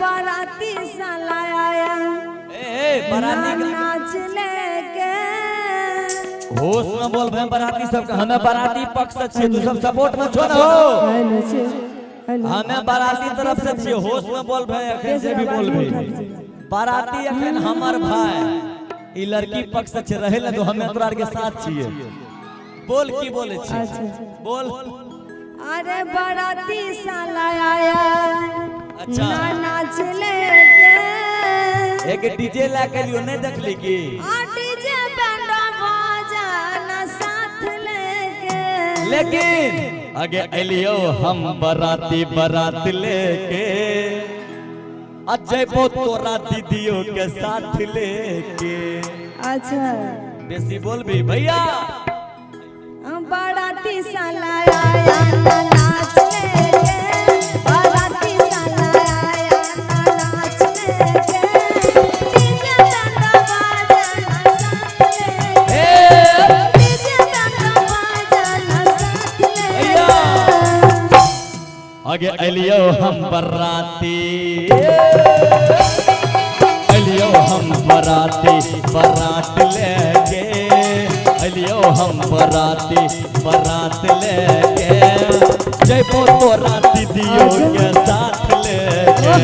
बाराती साला आया बाराती नाच लेके होश में बोल भाई बाराती सब हमें बाराती पक्ष से छिए तू सब सपोर्ट में छो ना हो हमें बाराती तरफ से छिए होश में बोल भाई अखन से भी बोल भाई बाराती अखन हमर भाई ई लड़की पक्ष से रहे ला तो हमें तोरा के साथ छिए बोल की बोले छी बोल अरे बाराती साला आया अच्छा नाच लेके एक डीजे ला के लियो नहीं देख ली की डीजे बैंड बजाना साथ लेके लेकिन आगे एलियो हम बाराती बारात लेके अजय बो तोरा दीदियों के साथ लेके अच्छा बेसी बोल भी भैया बाराती साला आया नाच लेके बाराती साला आया नाच लेके डीजे बैंड बजाना साथ लेके डीजे बैंड बजाना साथ लेके आगे एलियो हम बाराती एलियो हम बाराती बारात लेके एलियो हम बाराती बारात लेके जयबो तोरा दीदियों के साथ लेके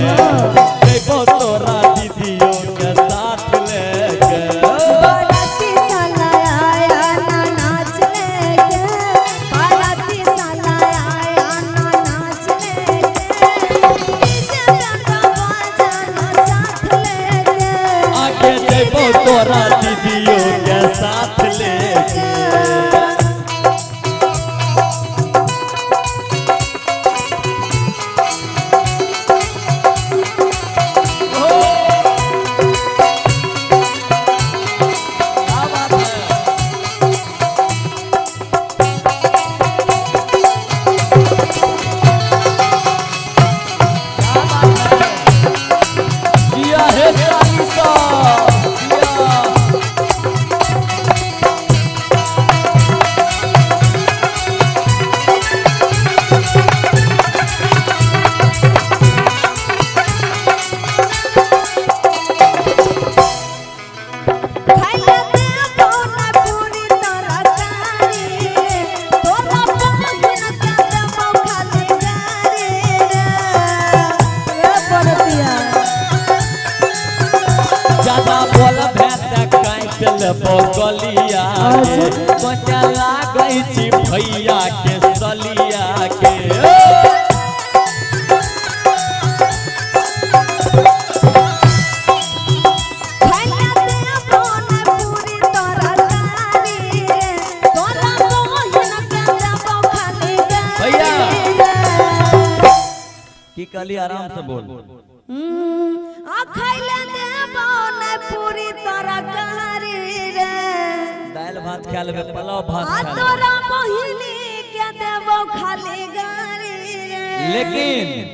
जयबो तोरा दीदियों के साथ लेके बाराती साला आया नाच लेके बाराती साला आया नाच लेके डीजे बैंड बजाना साथ लेके आगे जयबो तोरा दीदियों के साथ लेके खाइला दे बोना पूरी तरकारी तोरा पहुंच न के मौ खाली गारी रे बरतिया ज्यादा बोल भेट काट लेबो गलिया के बचा लागै छी भैया के सलिया के खाइला दे बोना पूरी तरकारी तोरा पहुंच न के मौ खाली भैया। गारी की कहली आराम से बोल आ खाइला दे बोना पूरी तरकारी रे दाल भात खा लेबे पुलाव भात आ खा लेबे तोरा मोहिनी के देबो खाली गारी रे लेकिन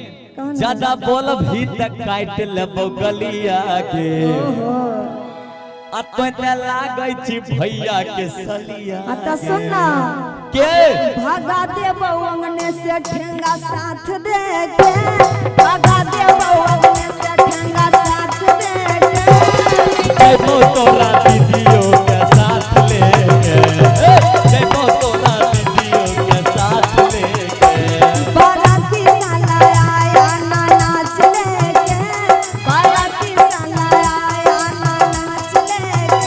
ज्यादा बोल भी तक काट लेबो गलिया के आ तो लागै छी भैया के सलिया आता सुनना के भागा देबो अंगने से ठेंगा साथ दे के भागा देबो अंगने से ठेंगा साथ दे के जयबो तोरा दीदियों के साथ लेके जयबो तोरा दीदियों के साथ लेके बाराती साला आया नाच लेके बाराती साला आया नाच लेके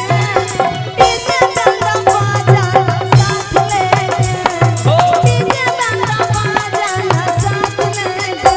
डीजे बैंड बजाना साथ लेके डीजे बैंड बजाना साथ लेके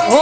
हो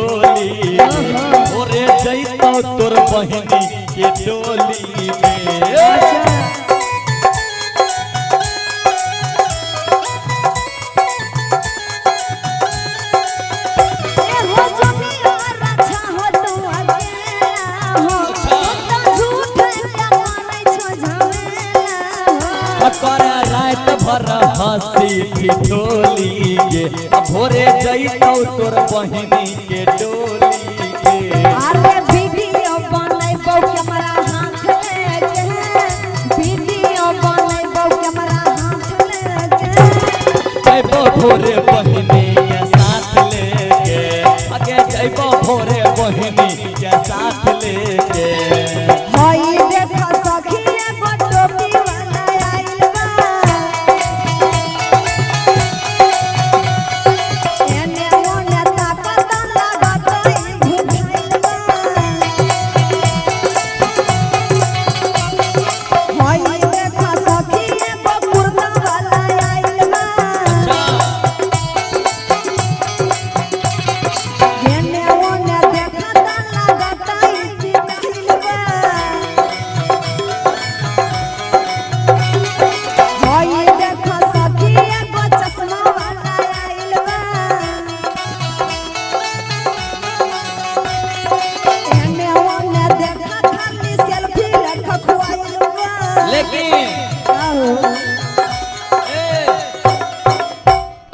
ठिठोली में ओरे जइतो तोर बहिनी के डोली में करे रात भर हंसी ठिठोली के भोरे जइतो तोर बहिनी के डोली के अरे वीडियो बनैबो कैमरा हाथ लेके वीडियो बनैबो कैमरा हाथ लेके जइबो भोरे बहिनी के साथ लेके आगे जइबो भोरे बहिनी के साथ लेके हई देख सखी एगो टोपी वाला आइल बा एने ओने ताकत लागत ई भुखाइल बा हई देख सखी एगो कुर्ता वाला आइल बा एने ओने देखत लागत ई भुखाइल बा हई देख सखी एगो चश्मा वाला आइल बा एने ओने देखत खाली सेल्फी लेके खुआइल बा लेकिन आओ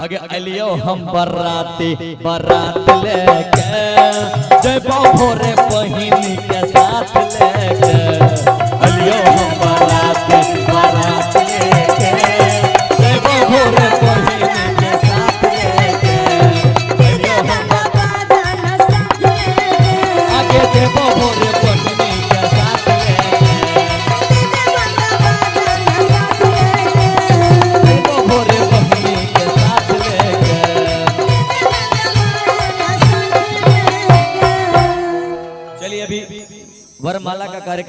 आगे अलियो हम बराती बारात लेके जइबो भोरे बहिनी के साथ लेके अलियो हम बराती बारात लेके जइबो भोरे बहिनी के साथ लेके अलियो हम बादल साथ लेके आगे जइबो भोरे बहिनी के साथ लेके जइबो भोरे बहिनी के साथ लेके चलिए अभी वरमाला का कार्यक्रम